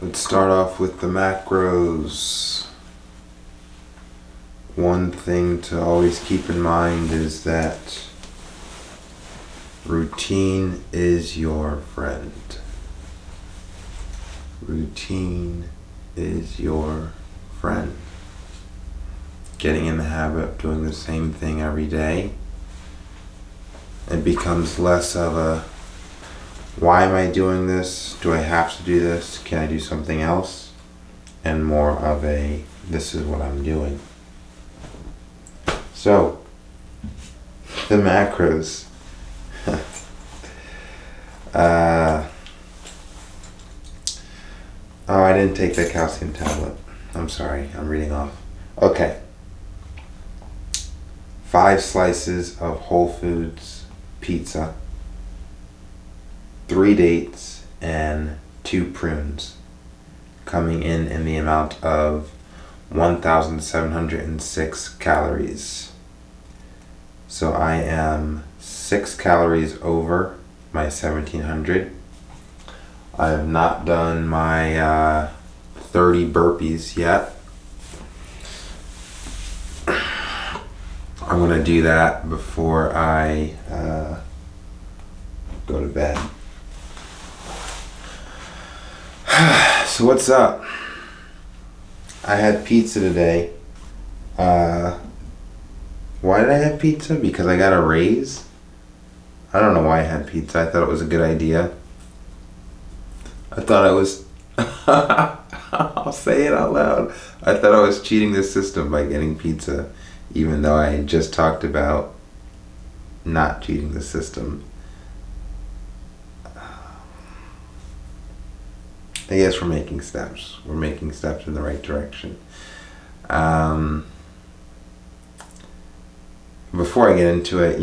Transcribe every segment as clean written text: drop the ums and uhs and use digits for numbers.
Let's start off with the macros. One thing to always keep in mind is that routine is your friend. Routine is your friend. Getting in the habit of doing the same thing every day, it becomes less of a, why am I doing this? Do I have to do this? Can I do something else? And more of a, this is what I'm doing. So, the macros. Oh, I didn't take the calcium tablet. I'm sorry, I'm reading off. Okay. 5 slices of Whole Foods pizza, 3 dates, and 2 prunes, coming in the amount of 1,706 calories. So I am 6 calories over my 1,700. I have not done my 30 burpees yet. I'm gonna do that before I go to bed. So what's up? I had pizza today. Why did I have pizza? Because I got a raise? I don't know why I had pizza. I thought it was a good idea. I thought I was I'll say it out loud. I thought I was cheating the system by getting pizza, even though I had just talked about not cheating the system. I guess we're making steps. We're making steps in the right direction. Before I get into it,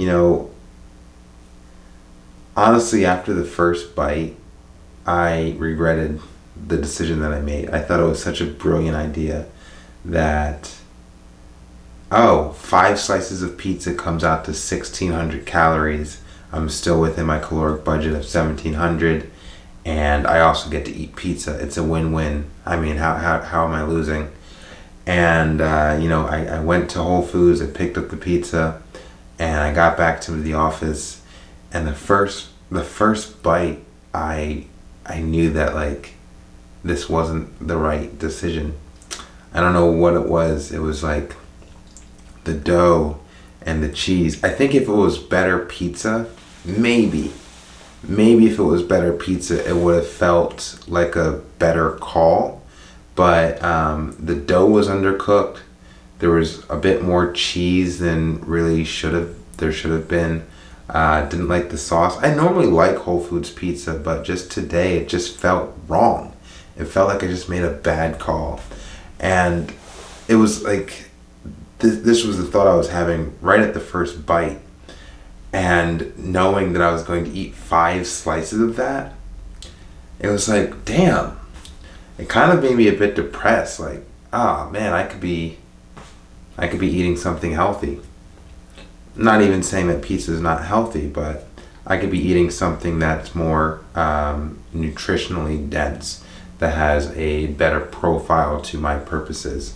honestly, after the first bite, I regretted the decision that I made. I thought it was such a brilliant idea that, 5 slices of pizza comes out to 1,600 calories. I'm still within my caloric budget of 1,700, and I also get to eat pizza. It's a win-win. I mean, how am I losing? And, I went to Whole Foods, I picked up the pizza, and I got back to the office, and the first bite, I knew that, this wasn't the right decision. I don't know what it was. It was the dough and the cheese. I think if it was better pizza, maybe if it was better pizza, it would have felt like a better call. But the dough was undercooked. There was a bit more cheese than really there should have been. Didn't like the sauce. I normally like Whole Foods pizza, but just today it just felt wrong. It felt like I just made a bad call. And it was this was the thought I was having right at the first bite. And knowing that I was going to eat 5 slices of that, it was damn. It kind of made me a bit depressed. Man, I could be eating something healthy. Not even saying that pizza is not healthy, but I could be eating something that's more nutritionally dense, that has a better profile to my purposes.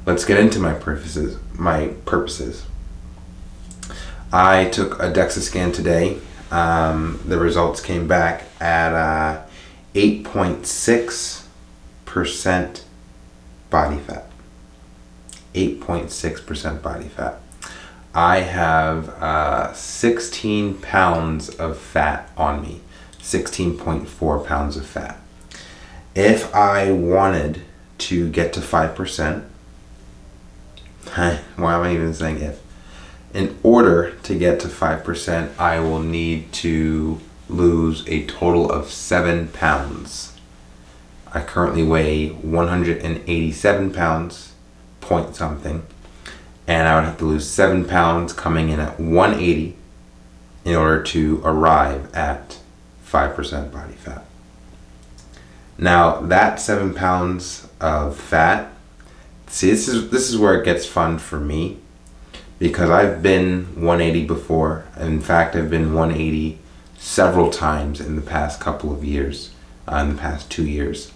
Let's get into my purposes. I took a DEXA scan today. The results came back at 8.6% body fat. 8.6% body fat. I have 16 pounds of fat on me. 16.4 pounds of fat. If I wanted to get to 5%, why am I even saying if? In order to get to 5%, I will need to lose a total of 7 pounds. I currently weigh 187 pounds, point something, and I would have to lose 7 pounds coming in at 180 in order to arrive at 5% body fat. Now, that 7 pounds of fat, see, this is where it gets fun for me, because I've been 180 before. In fact, I've been 180 several times in the past couple of years, in the past 2 years.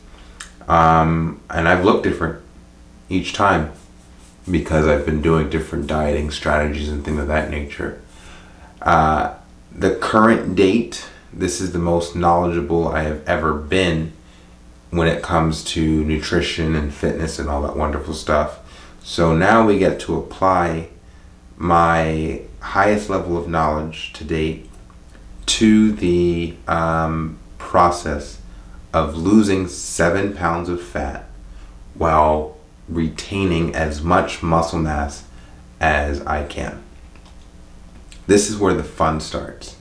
And I've looked different each time because I've been doing different dieting strategies and things of that nature. The current date, this is the most knowledgeable I have ever been when it comes to nutrition and fitness and all that wonderful stuff. So now we get to apply my highest level of knowledge to date to the process of losing 7 pounds of fat while retaining as much muscle mass as I can. This is where the fun starts.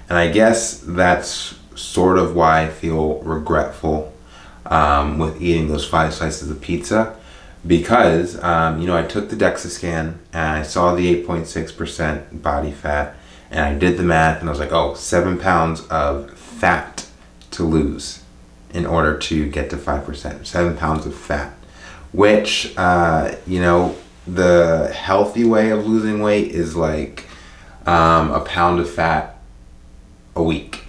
And I guess that's sort of why I feel regretful with eating those 5 slices of pizza, because I took the DEXA scan and I saw the 8.6% body fat, and I did the math and I was like, oh, 7 pounds of fat to lose in order to get to 5%. 7 pounds of fat, which the healthy way of losing weight is like a pound of fat a week.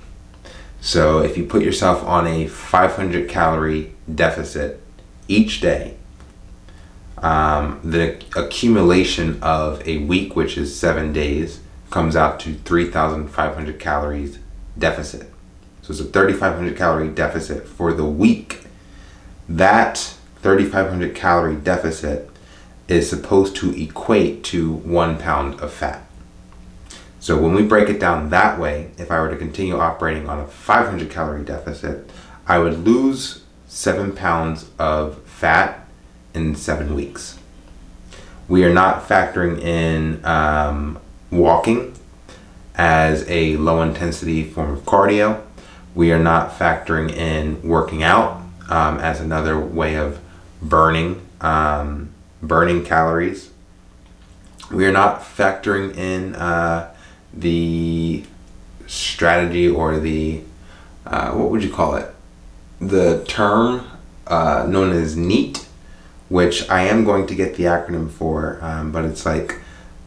So if you put yourself on a 500 calorie deficit each day, the accumulation of a week, which is 7 days, comes out to 3,500 calories deficit. So it's a 3,500 calorie deficit for the week. That 3,500 calorie deficit is supposed to equate to 1 pound of fat. So when we break it down that way, if I were to continue operating on a 500 calorie deficit, I would lose 7 pounds of fat in 7 weeks. We are not factoring in walking as a low intensity form of cardio. We are not factoring in working out as another way of burning calories. We are not factoring in the strategy or the what would you call it? The term known as NEAT, which I am going to get the acronym for, but it's like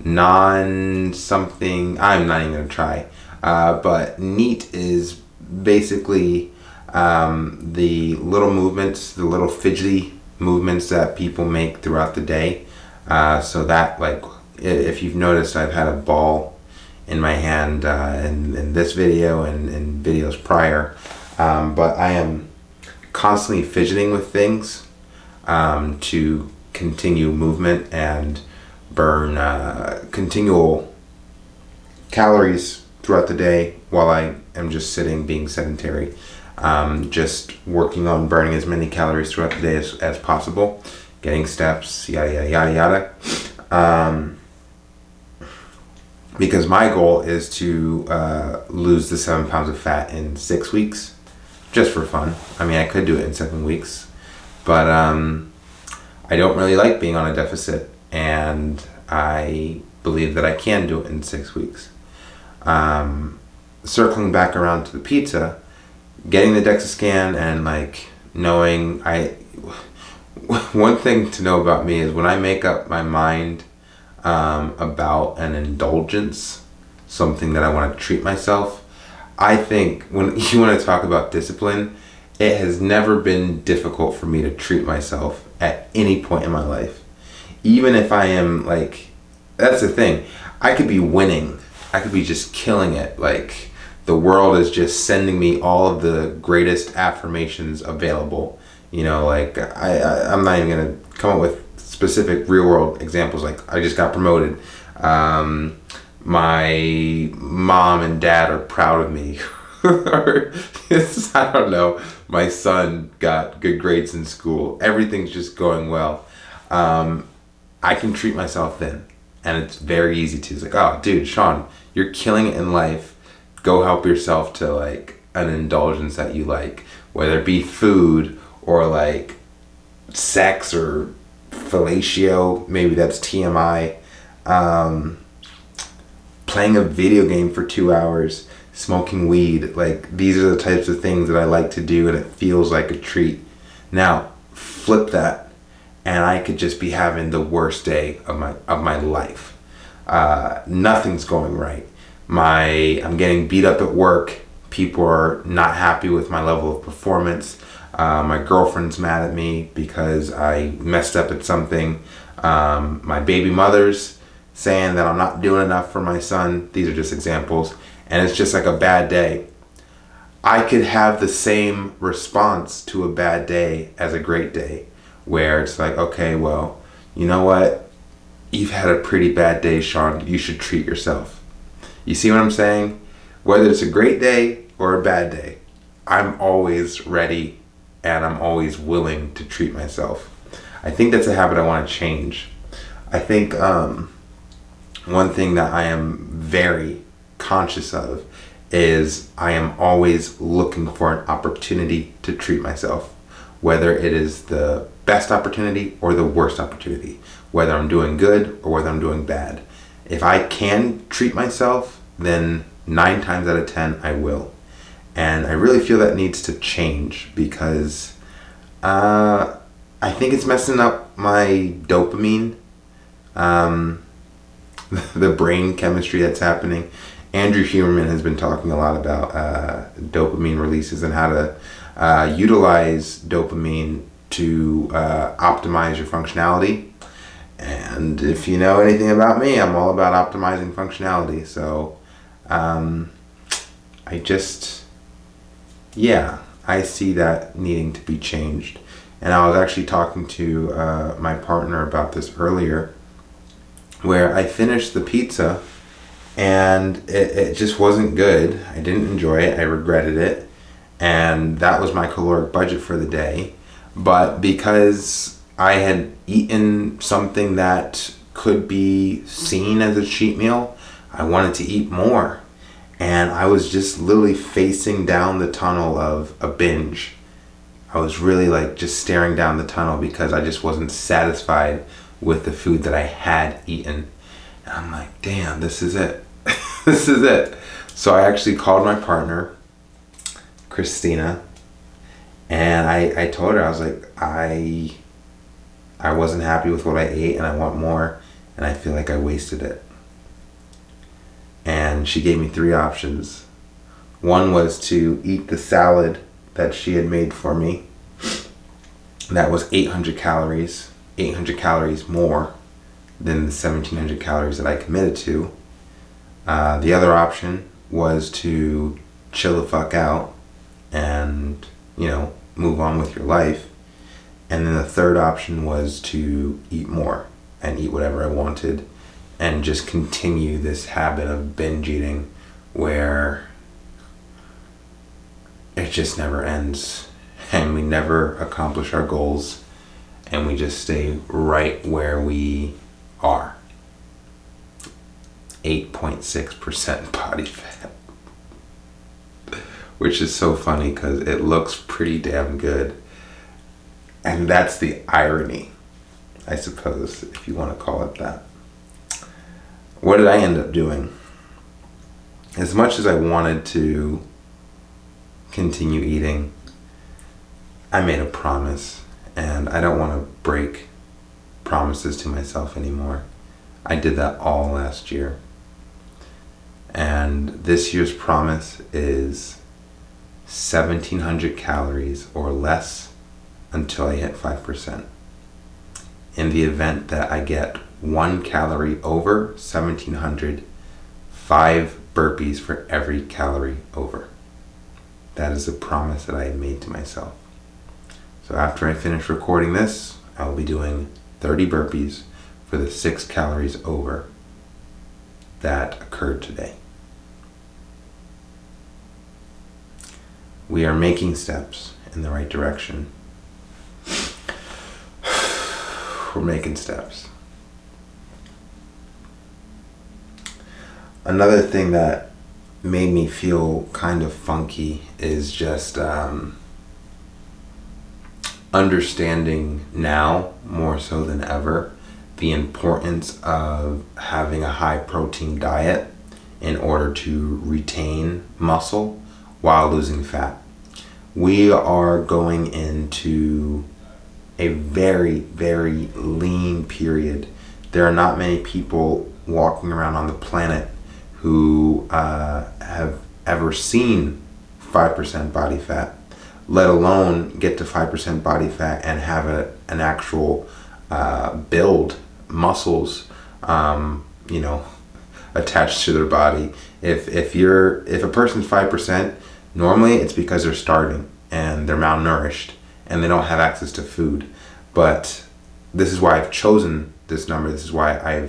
non-something. I'm not even going to try. But NEAT is basically the little movements, the little fidgety movements that people make throughout the day. So that, like, if you've noticed, I've had a ball in my hand in this video and in videos prior. But I am constantly fidgeting with things to continue movement and burn continual calories throughout the day while I am just sitting, being sedentary, just working on burning as many calories throughout the day as possible, getting steps, yada yada yada yada. Because my goal is to lose the 7 pounds of fat in 6 weeks, just for fun. I mean, I could do it in 7 weeks, but I don't really like being on a deficit, and I believe that I can do it in 6 weeks. Circling back around to the pizza, getting the DEXA scan and like knowing one thing to know about me is when I make up my mind about an indulgence, something that I want to treat myself, I think when you want to talk about discipline, it has never been difficult for me to treat myself at any point in my life. Even if I am like, that's the thing, I could be winning, I could be just killing it, like the world is just sending me all of the greatest affirmations available, like I'm not even gonna come up with specific real world examples. Like I just got promoted, my mom and dad are proud of me, or I don't know, my son got good grades in school, everything's just going well. I can treat myself then, and it's very easy to. It's like, oh dude, Sean, you're killing it in life, go help yourself to like an indulgence that you like, whether it be food or like sex or fellatio, maybe that's TMI, playing a video game for 2 hours, smoking weed. Like these are the types of things that I like to do, and it feels like a treat. Now flip that, and I could just be having the worst day of my life. Nothing's going right. I'm getting beat up at work. People are not happy with my level of performance. My girlfriend's mad at me because I messed up at something. My baby mother's saying that I'm not doing enough for my son. These are just examples. And it's just like a bad day. I could have the same response to a bad day as a great day, where it's like, okay, well, you know what? You've had a pretty bad day, Sean. You should treat yourself. You see what I'm saying? Whether it's a great day or a bad day, I'm always ready and I'm always willing to treat myself. I think that's a habit I want to change. I think one thing that I am very conscious of is I am always looking for an opportunity to treat myself, whether it is the best opportunity or the worst opportunity, whether I'm doing good or whether I'm doing bad. If I can treat myself, then 9 times out of 10 I will. And I really feel that needs to change because I think it's messing up my dopamine, the brain chemistry that's happening. Andrew Huberman has been talking a lot about dopamine releases and how to utilize dopamine to optimize your functionality. And if you know anything about me, I'm all about optimizing functionality. So I see that needing to be changed. And I was actually talking to my partner about this earlier, where I finished the pizza and it just wasn't good. I didn't enjoy it. I regretted it. And that was my caloric budget for the day. But because I had eaten something that could be seen as a cheat meal, I wanted to eat more. And I was just literally facing down the tunnel of a binge. I was really like just staring down the tunnel because I just wasn't satisfied with the food that I had eaten. And I'm like, damn, this is it. This is it. So I actually called my partner, Christina, and I told her, I was like, I wasn't happy with what I ate and I want more and I feel like I wasted it. And she gave me 3 options. One was to eat the salad that she had made for me. That was 800 calories more than the 1700 calories that I committed to. The other option was to chill the fuck out and, move on with your life. And then the third option was to eat more and eat whatever I wanted and just continue this habit of binge eating where it just never ends and we never accomplish our goals and we just stay right where we are. 8.6% body fat. Which is so funny because it looks pretty damn good. And that's the irony, I suppose, if you want to call it that. What did I end up doing? As much as I wanted to continue eating, I made a promise, and I don't want to break promises to myself anymore. I did that all last year. And this year's promise is 1,700 calories or less until I hit 5%. In the event that I get 1 calorie over 1,700, 5 burpees for every calorie over. That is a promise that I made to myself. So after I finish recording this, I will be doing 30 burpees for the 6 calories over that occurred today. We are making steps in the right direction. We're making steps. Another thing that made me feel kind of funky is just understanding now more so than ever the importance of having a high protein diet in order to retain muscle while losing fat. We are going into a very, very lean period. There are not many people walking around on the planet who have ever seen 5% body fat, let alone get to 5% body fat and have an actual build muscles, you know, attached to their body. If a person's 5%, normally it's because they're starving and they're malnourished and they don't have access to food. But this is why I've chosen this number. This is why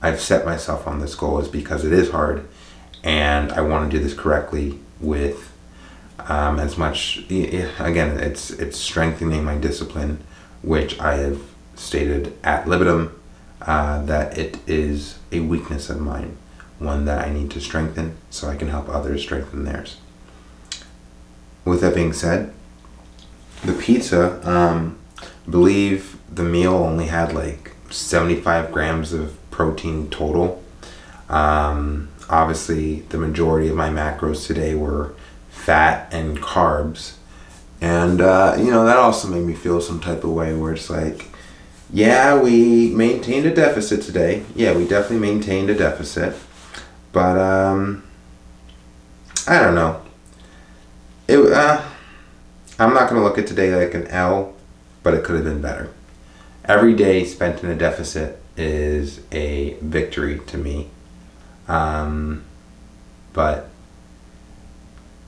I've set myself on this goal, is because it is hard, and I want to do this correctly with as much. Again, it's strengthening my discipline, which I have stated ad libitum, that it is a weakness of mine, one that I need to strengthen so I can help others strengthen theirs. With that being said, the pizza, I believe the meal only had like 75 grams of protein total. Obviously, the majority of my macros today were fat and carbs. And, that also made me feel some type of way where it's like, yeah, we maintained a deficit today. Yeah, we definitely maintained a deficit. But, I don't know. I'm not going to look at today like an L, but it could have been better. Every day spent in a deficit is a victory to me. But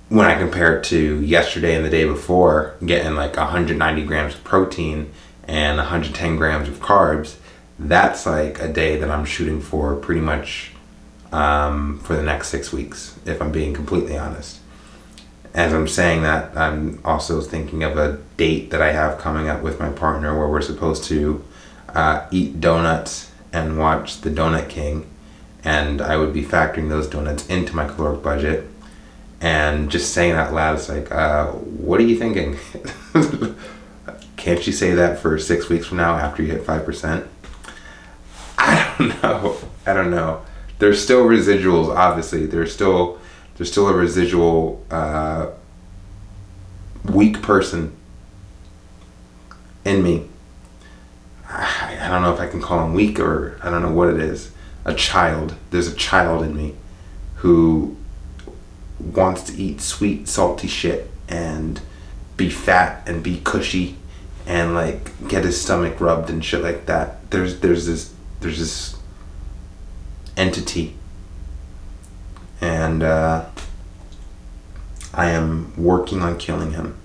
when I compare it to yesterday and the day before, getting like 190 grams of protein and 110 grams of carbs, that's like a day that I'm shooting for pretty much for the next 6 weeks, if I'm being completely honest. As I'm saying that, I'm also thinking of a date that I have coming up with my partner where we're supposed to eat donuts and watch The Donut King, and I would be factoring those donuts into my caloric budget. And just saying that loud, it's like, what are you thinking? Can't you say that for 6 weeks from now after you hit 5%? I don't know. There's still residuals, obviously. There's still a residual weak person in me. I don't know if I can call him weak, or I don't know what it is. A child. There's a child in me who wants to eat sweet, salty shit and be fat and be cushy and like get his stomach rubbed and shit like that. There's this entity, and I am working on killing him.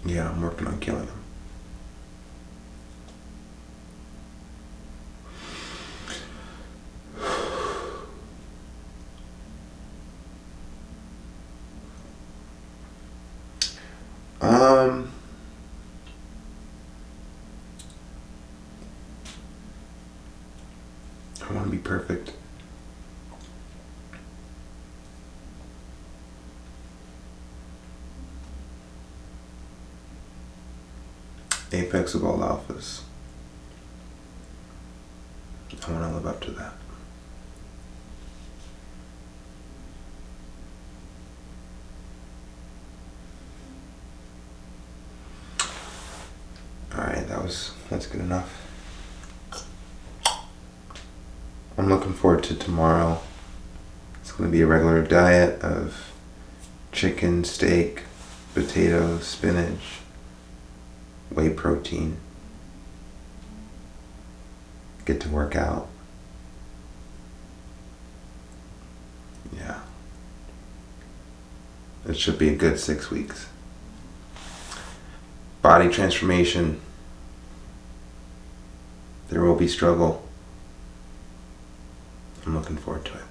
Yeah, I'm working on killing him. I want to be perfect. Apex of all alphas. I want to live up to that. Alright, that's good enough. I'm looking forward to tomorrow. It's going to be a regular diet of chicken, steak, potatoes, spinach, whey protein. Get to work out. Yeah. It should be a good 6 weeks. Body transformation. There will be struggle. I'm looking forward to it.